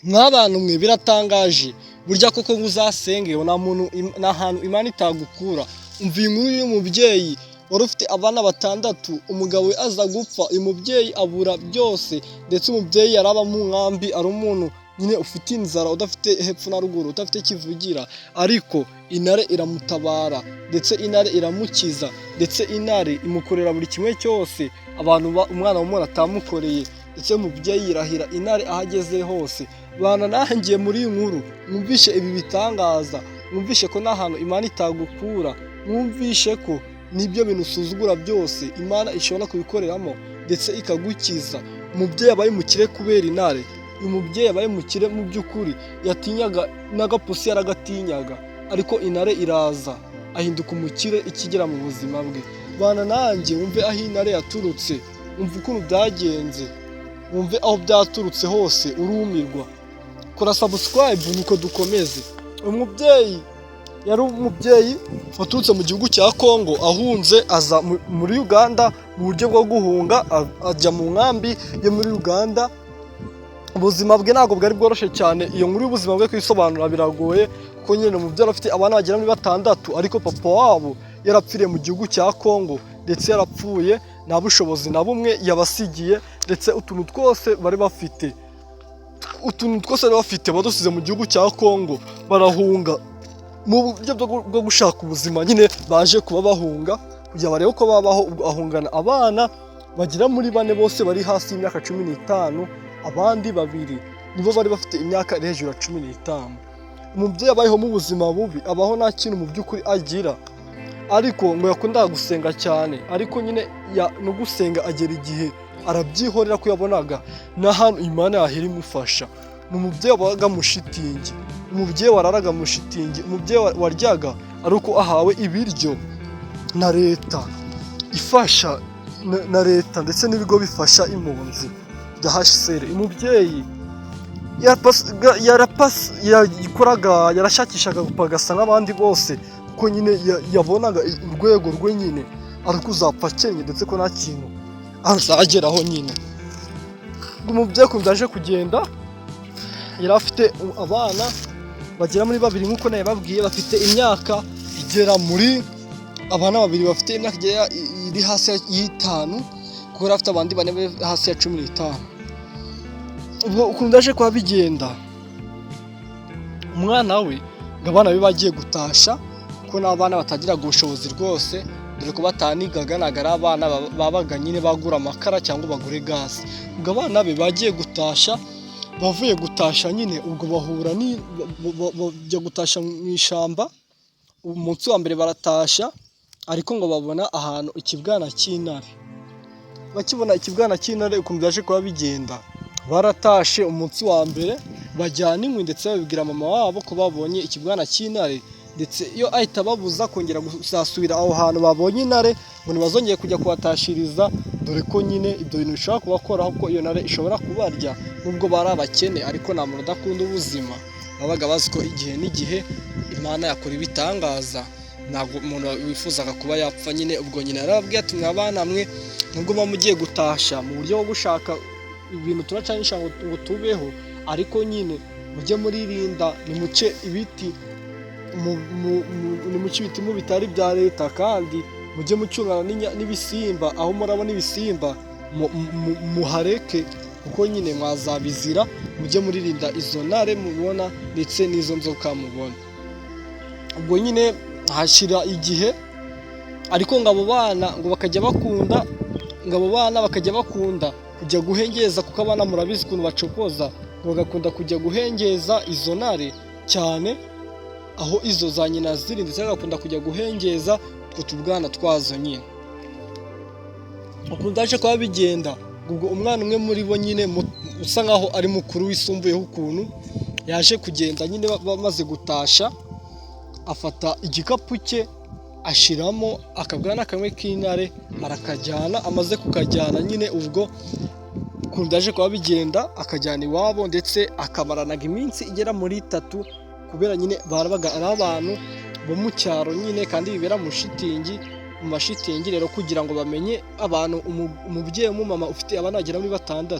Mw'abantu mwe biratangaje burya koko nguzasenge nta hantu Imana itagukura. Umva inkuru y'umubyeyi wari ufite abana batandatu, umugabo we aza gupfa, uyu mubyeyi abura byose, ndetse umubyeyi yaraba mu nkambi, ari umuntu nyine ufite inzara, udafite hepfo na ruguru, udafite kivugira, ariko intare iramutabara, ndetse intare iramukiza, ndetse intare imukorera buri kimwe cyose umwana w'umuntu atamukoreye, ndetse umubyeyi yirahira intare ahageze hose. Bana nanjye muri iyi nkuru mwumvishe ibi bitangaza, mwumvishe ko nta hantu Imana itagukura, mwumvishe ko n'ibyo bintu usuzugura byose Imana ishobora kubikoreramo ndetse ikagukiza. Umubyeyi abaye umukire kubera intare, uyu mubyeyi abaye umukire mu by'ukuri, yatinyaga n'agapusi yaragatinyaga, ariko intare iraza ahinduka umukire ikigera mu buzima bwe. Bana nanjye wumve aho intare yaturutse, wumve ukuntu byagenze, wumve aho byaturutse hose urumirwa. Kora subscribe nuko dukomeze. Umubyeyi yari umubyeyi waturutse mu gihugu cya Kongo, ahunze aza muri Uganda mu buryo bwo guhunga, ajya mu nkambi yo muri Uganda. Ubuzima bwe ntabwo bwari bworoshye cyane, iyo nkuru y'ubuzima bwe kwisobanura biragoye, kuko nyine umubyeyi afite abana bagera muri 6, ariko papa wabo yarapfiriye mu gihugu cya Kongo, ndetse yarapfuye nta bushobozi na bumwe yabasigiye, ndetse utuntu twose bari bafite badusize mu gihugu cya Kongo, barahunga mu buryo bwo gushaka ubuzima. Nyine baje kuba bahunga kugira barebe uko babaho. Ahungana abana bagera muri 4, bose bari hasi y'imyaka 15, abandi 2 nibo bari bafite imyaka iri hejuru ya 15. Umubyeyi abayeho mu buzima bubi, abaho nta kintu mu by'ukuri agira, ariko ngo yakundaga gusenga cyane, ariko nyine no gusenga agera igihe arabyihorera ko yabonaga nta hantu Imana yahera imufasha. Ni umubyeyi wabaga mu shitingi, umubyeyi wararaga mu shitingi, umubyeyi waryaga ari uko ahawe ibiryo na leta ifasha, na leta ndetse n'ibigo bifasha impunzi bya HCR. Umubyeyi yarashakishaga gupagasa nk'abandi bose, kuko nyine yabonaga urwego rwe nyine ari kuzapfa akenye, ndetse ko nta kintu azageraho nyine. Umubyeyi ukuntu aje kugenda, yari afite abana bagera muri 2 nk'uko nawe babwiye, bafite imyaka igera muri, abana 2 bafite imyaka iri hasi y'5, kuko yari afite abandi 4 bari hasi ya 15. Ubwo ukuntu aje kuba bigenda, umwana we ngo abana be bagiye gutasha, kuko n'abana batagiraga ubushobozi rwose, dore ko batanigaga, ntabwo ari abana babaga nyine bagura amakara cyangwa bagure gaze. Ubwo abana be bagiye gutasha, bavuye gutasha nyine, ubwo bahura bajya gutasha mu ishyamba. Umunsi wa mbere baratasha, ariko ngo babona ahantu ikibwana cy'intare. Bakibona ikibwana cy'intare, ukuntu byaje kuba bigenda, baratashe umunsi wa mbere, bajyana inkwi, ndetse babibwira mama wabo ko babonye ikibwana cy'intare, ndetse iyo ahita babuza kongera gusasubira aho hantu babonye intare, ngo ntibazongeye kujya kuhatashiriza, dore ko nyine ibyo bintu bishobora kubakoraho, ko iyo ntare ishobora kubarya. Nubwo bari abakene, ariko nta muntu udakunda ubuzima, babaga bazi ko igihe n'igihe Imana yakora ibitangaza, ntabwo umuntu wifuzaga kuba yapfa nyine. Ubwo nyine yarababwiye ati mwabana mwe, nubwo muba mugiye gutasha mu buryo bwo gushaka ibintu turacanisha ngo tubeho, ariko nyine mujye muririnda, nimuce ibiti mu bitari bya leta, kandi mujye mucungana n'ibisimba. Aho murabona ibisimba muhareke, kuko nyine mwazabizira. Mujye muririnda izo ntare mubona, ndetse n'izo nzoka mubona. Ubwo nyine hashira igihe, ariko ngo abo bana bakajya bakunda kujya guhengeza, kuko abana murabizi ukuntu bacokoza, bagakunda kujya guhengeza izo ntare cyane, aho izo za nyina ziri, ndetse bagakunda kujya guhengeza utwo tubwana twazo nyine. Ukuntu aje kuba bigenda, ubwo umwana umwe muri bo nyine usa nkaho ari mukuru wisumbuyeho ukuntu, yaje kugenda nyine bamaze gutasha, afata igikapu cye ashiramo akabwana kamwe k'intare, arakajyana. Amaze kukajyana nyine, ubwo ukuntu aje kuba bigenda, akajyana iwabo, ndetse akamaranaga iminsi igera muri 3, kubera nyine barabaga ari abantu bo mu cyaro nyine, kandi bibera mu mashitingi rero, kugira ngo bamenye abantu, umubyeyi w'umumama ufite abana bagera muri 6,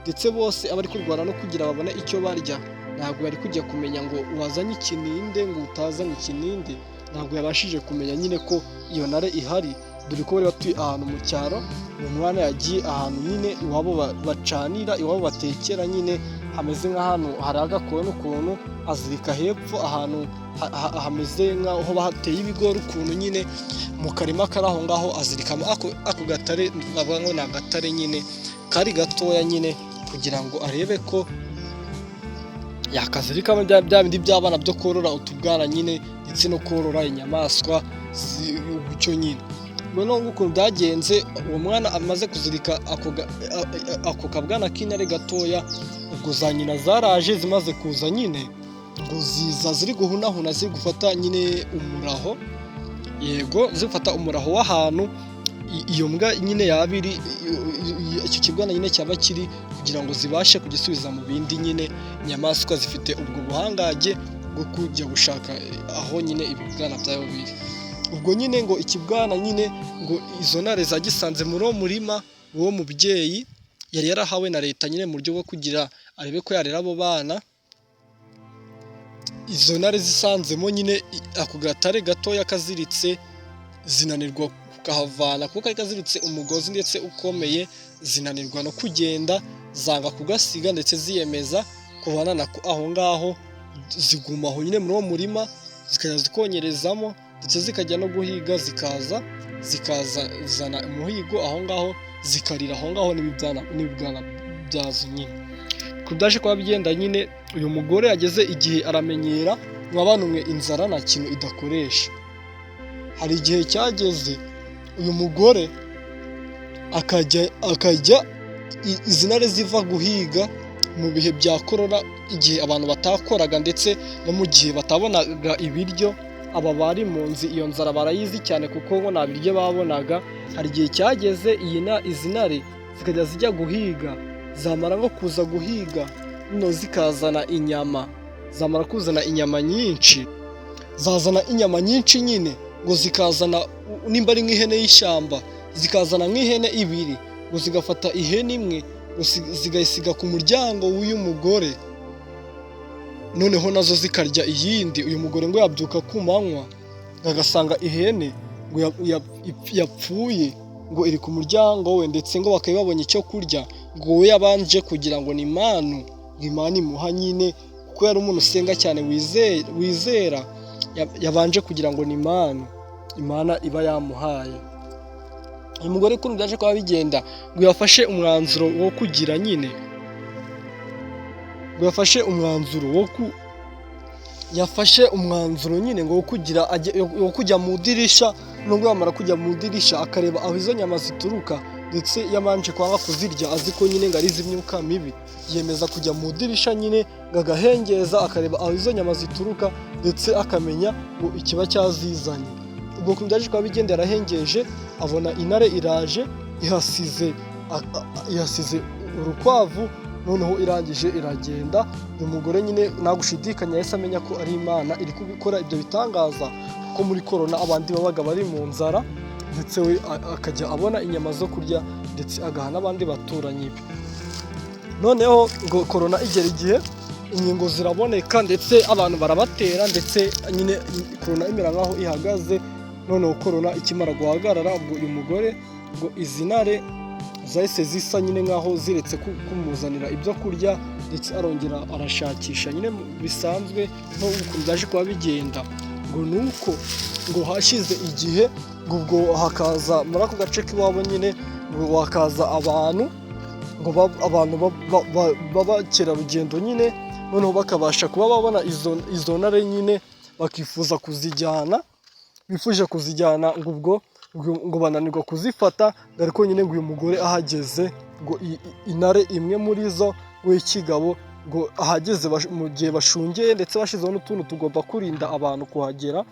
ndetse bose abari kurwana no kugira babone icyo barya, ntabwo bari kujya kumenya ngo wazanye ikininde ngo utazanye ikininde, ntabwo yabashije kumenya nyine ko iyo ntare ihari, dore ko bari batuye ahantu mu cyaro. Uwo mwana yagiye ahantu nyine iwabo bacanira, iwabo batekera, nyine hameze nk'ahantu hari agakoni ukuntu, azirika hepfo ahantu hameze nk'aho bateye ibigori ukuntu, nyine mu karima kari aho ngaho azirikamo ako gatare, bavuga ngo ni agatare nyine kari gatoya nyine, kugira ngo arebe ko yakazirikamo bya bindi by'abana byo korora utubwana nyine, ndetse no korora inyamaswa gutyo nyine. Noneho ukuntu byagenze, uwo mwana amaze kuzirika ako kabwana k'intare gatoya, ubwo za nyina zaraje zimaze kuza nyine, ngo ziza ziri guhunahuna, ziri gufata nyine umuraho, yego zifata umuraho w'ahantu iyo mbwa nyine yabiri, icyo kibwana nyine cyaba kiri, kugira ngo zibashe kugisubiza mu bindi nyine. Inyamaswa zifite ubwo buhangage bwo kujya gushaka aho nyine ibibwana byayo biri. Ubwo nyine ngo ikibwana nyine, ngo izo ntare zagisanze muri uwo murima w'uwo mubyeyi yari yarahawe na leta nyine, mu buryo bwo kugira arebe ko yarera abo bana. Izo ntare zisanzemo nyine ako gatare gatoya kaziritse, zinanirwa kukahavana kuko kari kaziritse umugozi ndetse ukomeye, zinanirwa no kugenda, zanga kugasiga, ndetse ziyemeza kubana nako aho ngaho, ziguma aho nyine muri uwo murima, zikajya zikonyerezamo, ndetse zikajya no guhiga, zikazana umuhigo aho ngaho, zikarira aho ngaho n'ibibwana byazo nyine. Kudaje kuba bigenda nyine, uyu mugore yageze igihe aramenyera, mwabanumwe inzara nta kintu idakoresha. Hari igihe cyageze uyu mugore akajya izi ntare ziva guhiga mu bihe bya korona, igihe abantu batakoraga ndetse no mu gihe batabonaga ibiryo. Aba bari mu nzi iyo nzara barayizi cyane kuko ngo nta biryo babonaga. Hari igihe cyageze izi ntare zikajya zijya guhiga, zamara nko kuza guhiga no zikazana inyama, zamara kuzana inyama nyinshi, zazana inyama nyinshi nyine, ngo zikazana nimba ari nk'ihene y'ishyamba, zikazana nk'ihene ibiri, ngo zigafata ihene imwe zigayisiga ku muryango w'uyu mugore, noneho nazo zikarya iyindi. Uyu mugore ngo yabyuka ku manywa agasanga ihene ngo yapfuye, ngo iri ku muryango we, ndetse ngo bakaba babonye icyo kurya, ngo we yabanje kugira ngo ni impano, Imana imuha nyine, kuko yari umuntu usenga cyane wizera, yabanje kugira ngo ni impano Imana iba yamuhaye. Uyu mugore ukuntu byaje kuba bigenda, ngo yafashe umwanzuro wo kugira nyine, ngo yafashe umwanzuro nyine ngo wo kujya mu idirisha. Nubwo yamara kujya mu idirisha akareba aho izo nyama zituruka, ndetse yabanje kwanga kuzirya azi ko nyine ngo ari iz'imyuka mibi, yemeza kujya mu idirisha nyine ngo agahengeza akareba aho izo nyama zituruka, ndetse akamenya ngo ikiba cyazizanye. Ubwo ukuntu byaje kuba bigenda, yarahengeje abona intare iraje ihasize urukwavu, noneho irangije iragenda. Uyu mugore nyine nta gushidikanya yahise amenya ko ari Imana iri kubikora ibyo bitangaza, kuko muri korona abandi babaga bari mu nzara, ndetse we akajya abona inyama zo kurya, ndetse agaha n'abandi baturanyi be. Noneho ngo korona igera igihe inkingo ziraboneka, ndetse abantu barabatera, ndetse nyine korona imera nk'aho ihagaze. Noneho korona ikimara guhagarara, ubwo uyu mugore ngo izi ntare zahise zisa nyine nk'aho ziretse kumuzanira ibyo kurya, ndetse arongera arashakisha nyine bisanzwe. Nk'uko byaje kuba bigenda, ngo nuko ngo hashize igihe, ngo ubwo hakaza muri ako gace k'iwabo nyine, ngo hakaza abantu b'abakerarugendo nyine, noneho bakabasha kuba babona izo ntare nyine, bakifuza kuzijyana, ngo ubwo ngo bananirwa kuzifata. Ariko nyine ngo uyu mugore ahageze, ngo intare imwe muri zo w'ikigabo, ngo ahageze mu gihe bashungeye, ndetse bashizeho n'utuntu tugomba kurinda abantu kuhagera,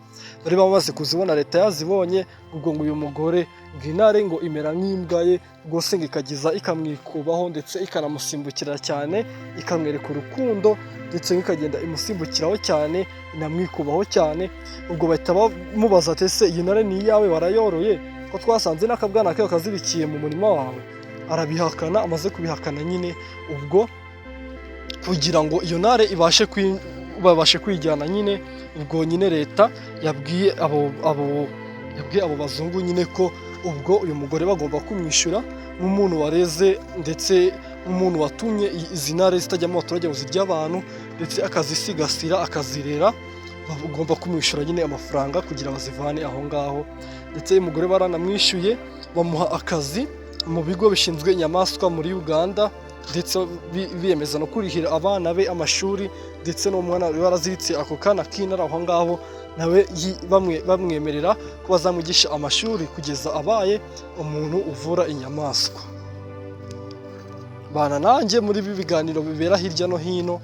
bari bamaze kuzibona, leta yazibonye. Ubwo ngo uyu mugore ngo intare ngo imera nk'imbwa ye rwose, ngo ikageza ikamwikubaho, ndetse ikanamusimbukira cyane, ikamwereka urukundo, ndetse ikagenda imusimbukiraho cyane, inamwikubaho cyane. Ubwo bahita bamubaza ati ese iyi ntare ni iyawe warayoroye, ko twasanze n'akabwana kayo kazirikiye mu murima wawe? arabihakana. Amaze kubihakana nyine ubwo kugira ngo iyo ntare babashe kwijyana nyine, ubwo nyine leta yabwiye abo bazungu nyine ko ubwo uyu mugore bagomba kumwishyura nk'umuntu wareze ndetse nk'umuntu watumye izi ntare zitajya mu baturage ngo zirye abantu ndetse akazisigasira akazirera, bagomba kumwishyura nyine amafaranga kugira bazivane aho ngaho. Ndetse uyu mugore baranamwishyuye, bamuha akazi mu bigo bishinzwe inyamaswa muri Uganda, ndetse biyemeza no kurihira abana be amashuri, ndetse n'umwana wari waraziritse ako kana k'intare aho ngaho nawe bamwemerera ko bazamwigisha amashuri kugeza abaye umuntu uvura inyamaswa. Bana nanjye muri ibi biganiro bibera hirya no hino,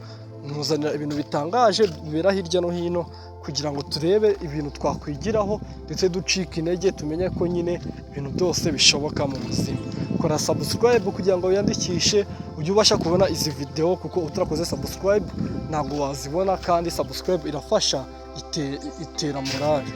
nkuzanira ibintu bitangaje bibera hirya no hino kugira ngo turebe ibintu twakwigiraho ndetse ducika intege, tumenye ko nyine ibintu byose bishoboka mu buzima. Kora subscribe kugira ngo wiyandikishe ujye ubasha kubona izi video, kuko utarakoze subscribe ntabwo wazibona, kandi subscribe irafasha, itera morale.